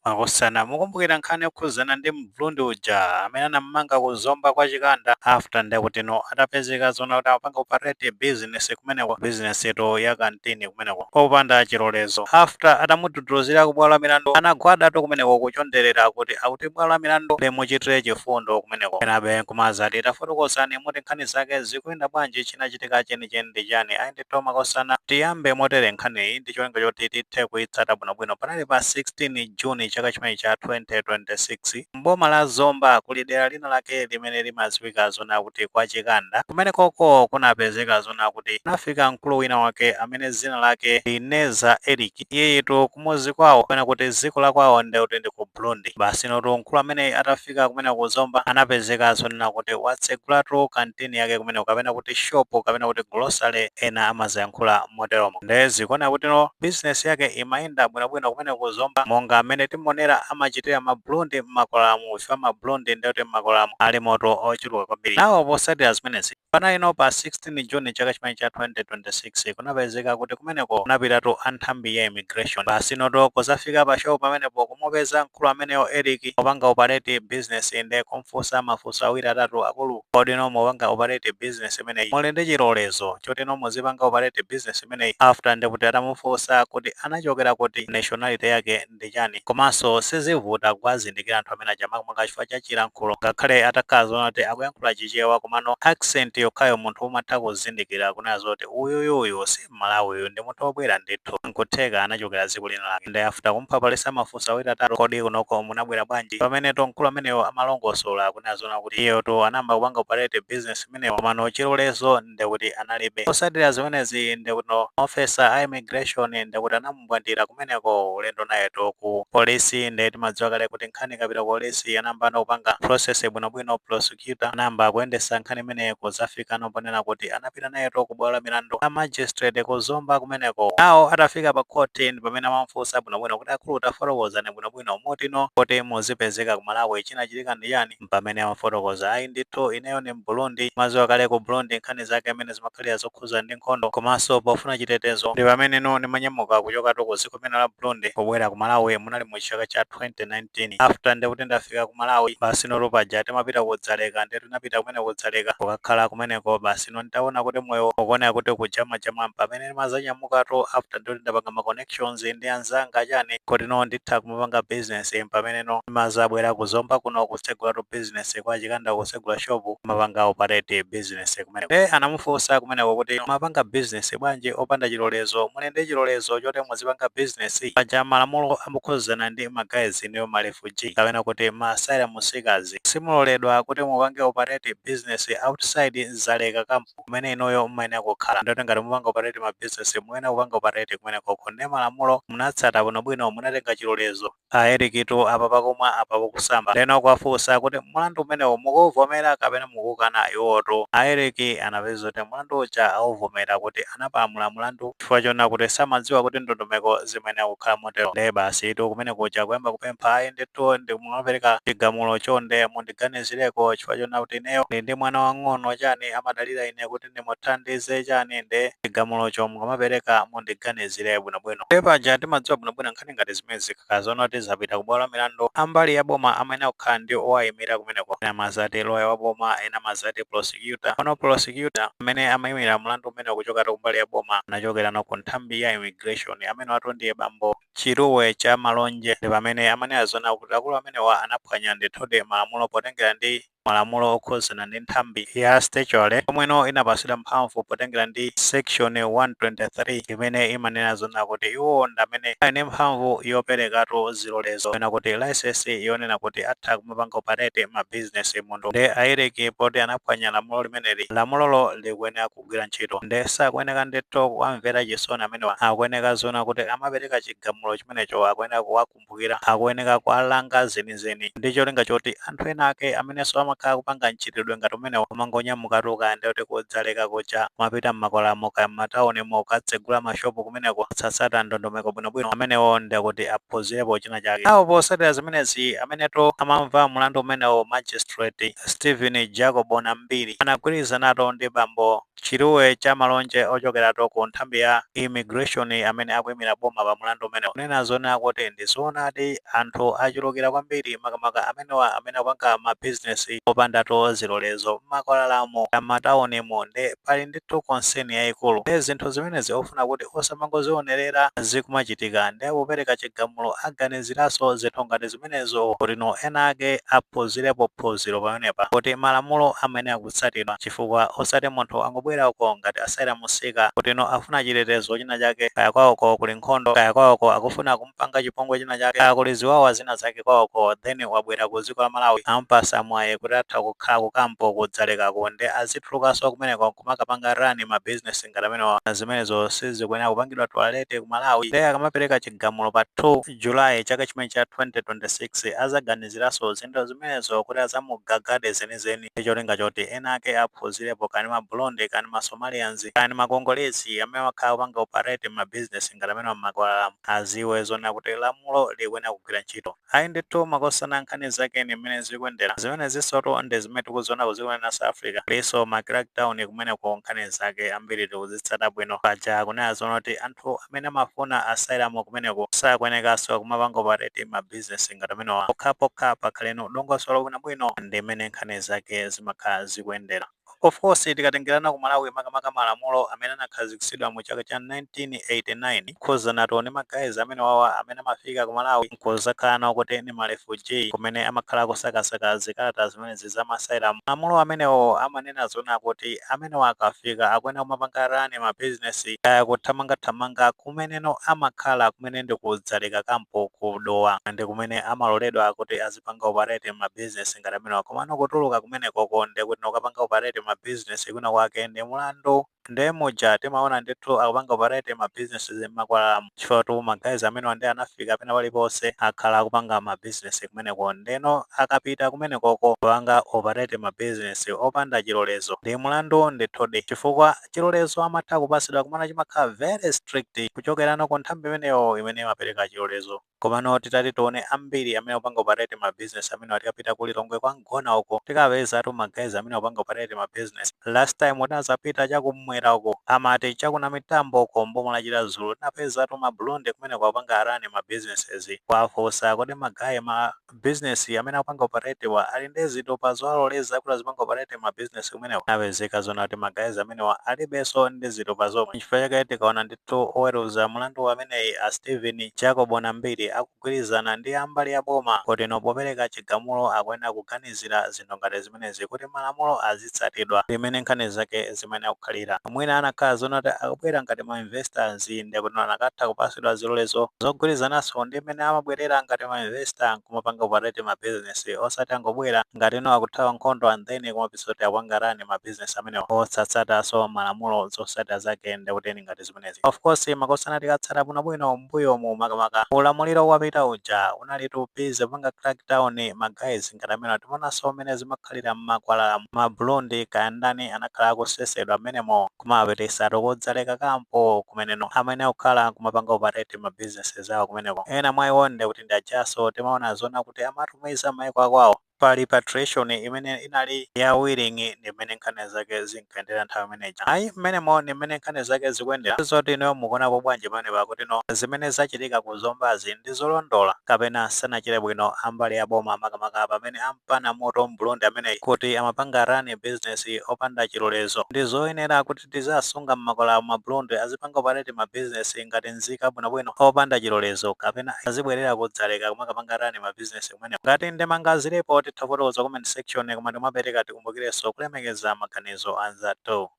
Akosana mukumbukira nkhani yokhuzana ndi Mvulundu uja amene anammanga kuzomba kwa chikanda after ndekuti no atapezeka zona kuti apanga operate business kumeneko business yetu ya kantini kumeneko popanda chilolezo. After atamududuzira ku bwalo la milandu anagwadatu kumeneko kuchonderera kuti akuti bwalo la milandu limuchitire chifundo kumeneko. Kenabe kumazati tafotokozani muti nkhani zake zikuyenda bwanji chinachitika chenicheni ndi chani ayindithu makosana tiyambe motere nkhaniyi ndi cholinga choti tithe kuyitsata bwinobwino. Panali pa 16 Juni chaka chimenechi cha 2026 mboma la Zomba kuli dera lina lake limene limadziwika zona kuti kwa chikanda kumene koko kunapezeka zona kuti kunafika mkulu wina wake amene zina lake Ineza Eric iyeyitu kumuzi kwawo kapena kuti dziko la kwawo ndekuti ndi ku Burundi. Basi notu mkulu amene atafika kumene ku Zomba anapezeka zonena kuti watsegulatu kantini yake kumene kapena kuti shop kapena kuti grocery ena amaziyankhula moteromo. Ndezi kuona kuti no business yake imayenda bwinobwino kumene ku Zomba monga amene timonera amachitira maBurundi m'makolamu ife maBurundi ndekuti m'makolamu ali moto ochuluka kwambiri. Nawo posatira zimenezi panali no pa 16 Juni chaka chimenechi cha 2026 kunapezeka kuti kumeneko kunapitatu anthambi ya immigration. Basi noto kozafika pa show pamenepo kumupeza mkulu ameneyo Eric opanga operate business inde kumfunsa mafunso awiri atatu akulu kodi no mupanga operate business imeneyi muli ndi chilolezo choti no muzipanga operate business imeneyi. After ndekuti atamufunsa kuti anachokera kuti nationality yake ndi chani komanso sizivuta kuwazindikira anthu amene achamakamaka chifukwa cha chilankhulo ngakhale atakhala zona kuti akuyankhula chichewa komano accent yokhayo munthu umatha kuzindikira kunena zoti uyuyuyu si Malawi uyu ndi munthu wobwera ndithu nkutheka anachokera dziko lina lake. Ndi after kumuphaphalitsa mafunso awiri atatu kodi kunoko munabwera bwanji pamene to mkulu ameneyo amalongosola kunena zona kuti iyeyo anamba kupanga operate business imeneyo komano chilolezo ndekuti analibe. Posatira zimenezi ndekuti no officer a immigration ndekuti anamubwandira kumeneko ulendo nayetu ku polisi ndeti madziwa kale kuti nkhani ikapita ku polisi anamba kupanga process bwinobwino prosecutor anamba kuyendesa nkhani imeneyo kuzafika noponena kuti anapita nayetu ku bwalo la milandu a magistrate ku Zomba kumeneko. Nawo atafika pa court ndi pamene amamufunsa bwinobwino kuti akulu tafotokozani bwinobwino motino kuti muzipezeka ku Malawi chinachitika ndi chani pamene amafotokoza ayi ndithu ineyo ni Mburundi madziwa kale ku Burundi nkhani zake amene zimakhalira zokhuza ndi nkhondo komanso pofuna chitetezo ndi pamene no ndimanyamuka kuchokatu ku dziko limene la Burundi pobwera ku Malawi munali mu chaka cha 2019. After ndekuti ndafika ku Malawi basi noto paja timapita kudzaleka ndi tinapita kumene kudzaleka kukakhala kumeneko basi no nditaona kuti moyo ukuoneka kuti kujamajama pamene ndimazanyamukatu after ndikuti ndapanga ma connections ndi anzanga chani kuti no nditha kumapanga business pamene no ndimazabwera ku Zomba kuno kutsegulatu business kwa chikanda kutsegula shop kumapanga operate business kumeneko. Anamufunsa kumeneko kuti mapanga business bwanji opanda chilolezo muli ndi chilolezo choti muzipanga business paja malamulo amukhuzana ndi magazi ndiyo ma refugee kapena kuti ma asylum seekers simuloledwa kuti mupange operate business outside zaleka kampu kumene inoyo mumayenera kukhala ndoti ngati mupanga operate ma business muyenera kupanga operate kumeneko ndi malamulo munatsata bwinobwino munatenga chilolezo Erikitu apa pakomwa apa pakusamba ndeno kwafunsa kuti mlandu umenewo mukuvomera kapena mukukana iwoto. Eriki anapeza kuti mlandu uja auvomera kuti anapamula mlandu chifukwa chona kuti samadziwa kuti ndondomeko zimayenera kukhala motero. Ndi basi itu kumene kuja kuyamba kupempha ayi ndithu ndimupereka chigamulo chonde mundiganizireko chifukwa chona kuti ineyo ndi mwana wang'ono chani amadalira ine kuti ndimuthandize chani ndi chigamulocho mumapereka mundiganizire bwinobwino. Ndi paja timadziwa bwinobwino nkhani ngati zimene zikakazona kuti zapita ku bwalo la milandu ambali ya boma amayenera kukhala ndi owayimira kumeneko ena mazati lawyer wa boma ena mazati prosecutor. Pano prosecutor amene amayimira mlandu umene kuchokera kumbali ya boma anachokera no ku nthambi ya immigration amene watu ndiye bambo Chiruwe cha Malonje ndi pamene amanena zona kuti akulu amenewa anaphwanya ndithudi malamulo potengera ndi malamulo okhuzana ndi nthambi ya statutory omweno inapasidwa mphamvu potengera ndi section 123 imene imanena zona kuti iwo ndamene ine mphamvu yoperekatu zilolezo kapena kuti license yonena kuti atha kumapanga operate ma business munthu. Ndi Eriki poti anaphwanya lamulo limeneli lamulolo likuyenera kugwira ntchito ndi sakuyeneka ndithu kuwamvera chisoni amenewa akuyeneka zona kuti amapereka chigamulo chimenecho akuyeneka kuwakumbukira akuyeneka kuwalanga zenizeni ndi cholinga choti anthu ena ake amenenso amakhala kupanga mchitidwe ngati umenewo umangonyamukatuka ndi kuti kudzaleka kuja kumapita m'makwalamo kaya m'mataunimo ukatsegula mashopu kumeneko tsatsata ndondomeko bwinobwino amenewo ndikuti aphunzirepo china chake. Awo posatira zimenezi ameneto amamva mlandu umenewo magistrate Stephen Jacob Nambiri anagwirizanato ndi bambo Chiruwe cha malonje ochokerato ku nthambi ya immigration amene akuyimira boma pa mlandu umenewo kunena zona kuti ndizoonadi anthu achulukira kwambiri makamaka amenewa amene akupanga mabizinesi opandato zilolezo m'makwalamo m'mataunimo ndi pali ndithu concern yayikulu ndi zinthu zimenezi ofuna kuti osamangozionerera zikumachitika ndi akupereka chigamulo aganiziranso zinthu ngati zimenezo kuti no ena ake aphunzirepo phunziro pamenepa kuti malamulo amene akutsatidwa chifukwa osati munthu angobwera uko ngati asayira musika kuti no afuna chitetezo china chake kaya kwawoko kuli nkhondo kaya kwawoko akufuna kumpanga chipongwe china chake kaya kuli ziwawa zina zake kwawoko then wabwera ku dziko la Malawi ampasa mwayi kuti atha kukhala ku kampo kudzalekako ndi azitulukanso kumeneko kumakapanga rani mabizinesi ngati amenewa zimenezo sizikuyenera kupangidwa toalete ku Malawi ndi akamapereka chigamulo pa 2 Julayi chaka chimene cha 2026 azaganiziranso zinthu zimenezo kuti azamugagade zenizeni ndi cholinga choti ena ake aphunzirepo kani mabulonde kani masomalians kani makongolezi amene makhala kupanga operate mabizinesi ngati amenewa m'makwalala aziwe zona kuti lamulo likuyenera kugwira ntchito. Ayi ndithu makosana nkhani zake ni mmene zikuyendera zimene zisoto ndi zimene tikuziona kuzikuona South Africa liso ma crackdown kumeneko nkhani zake ambiri tikuzitsata bwino paja kunena zona kuti anthu amene amafuna asayiramo kumeneko sakwenekanso kumapanga operate mabizinesi ngati amenewa pokhapokha pakhaleno dongosolo bwinobwino ndi mmene nkhani zake zimakhala zikuyendera. Of course tikatengerana ku Malawi makamaka malamulo amene anakhazikitsidwa mu chaka cha 1989 khuzanato ndi magayizi amene wawa amene amafika ku Malawi nkuzakhala nawo kuti ni marefugee kumene amakhala kusakasaka zikalata zimenezi za masayiramu. Malamulo amenewo amanena zona kuti amene akafika akuyenera kumapanga rani mabizinesi kaya kuthamangathamanga kumeneno amakhala kumene ndi kudzaleka kampo kudowa ndi kumene amaloledwa kuti azipanga operate mabizinesi ngati amenewa komano kutuluka kumenekoko ndi kuti ukapanga operate mabizinesi kwina kwake ndi mulandu ndi muja timaona ndithu akupanga operate mabizinesi m'makwalala chifukwa tu magayizi amenewa ndi anafika pena paliponse akhala akupanga mabizinesi kumeneko ndeno akapita kumenekoko kupanga operate mabizinesi opanda chilolezo ndi mulandu ndithudi chifukwa chilolezo amatha kupasidwa kumana chimakhala very strict kuchokerano ku nthambi imeneyo imene imapereka chilolezo. Komano titati tione ambiri amene akupanga operate mabizinesi amene atikapita ku Lilongwe kwa Ngona uko tikapeza tu magayizi amene akupanga operate mabizinesi last time tinazapita chakumwera uko amati chakuna mitambo uko mbomo lachita Zulu tinapeza tu mabulonde kumeneko akupanga arani mabizinesi kwafosa kuti magayi ma business amene akupanga operate wa ali ndi zitopa zowaloleza kuti azipanga operate mabizinesi kumeneko napezeka zona kuti magayizi amenewa alibenso ndi zitopa zomwe chifukwa chake tikaona ndithu oweruza mlandu ameneyi a Stephen Jacob Nambiri akugwirizana ndi ambali ya boma kuti no popereka chigamulo akuyenera kuganizira zinthu ngati zimenezi kuti malamulo azitsatidwa limene nkhani zake zimene akukhalira. Mwina anakhala zona kuti akubwera ngati ma investors ndi kuti anakatha kupasidwa zilolezo zogwirizananso ndi mmene amabwerera ngati ma investor kumapanga operate mabizinesi osati angobwera ngati no akuthawa nkhondo and then kumapisa kuti akupanga rani mabizinesi amenewo osatsatanso malamulo zotsatira zake ndi kuti ngati zimenezi. Of course makosana tikatsata bwinobwino mbuyomu makamaka ulamuliro wapita uja unalitu busy kupanga crackdown magayizi ngati amene timonanso mmene zimakhalira m'makwalala mabulonde kaya ndani anakhala akusesedwa amenemo kumapitisa kodzaleka kampo kumeneno amene akukhala kumapanga operate mabizinesi zawo kumeneko. Ena mwa iwo ndi kuti ndi ajaso timaona zona kuti amatumiza mayiko akwawo pa repatriation imene inali ya willing ndi mmene nkhani zake zinkayendera nthawi imeneja. Ayi mmenemo ndi mmene nkhani zake zikuyendera zoti ineyo mukuonapo bwanji pamene pakuti no zimene zachitika ku Zombazi ndi zolondola kapena sanachite bwino ambali ya boma makamaka pamene ampana moto mbulonde ameneyi kuti amapanga rani business opanda chilolezo ndi zoyenera kuti tizasunga m'makwalala mabulonde azipanga operate mabizinesi ngati nzika bwinobwino opanda chilolezo kapena azibwerera kudzaleka kumakapanga rani mabizinesi kumeneko. Ngati ndemanga zilipo titha kufotokoza comment section koma timapereka tikumbukirenso kulemekeza maganizo anzathu.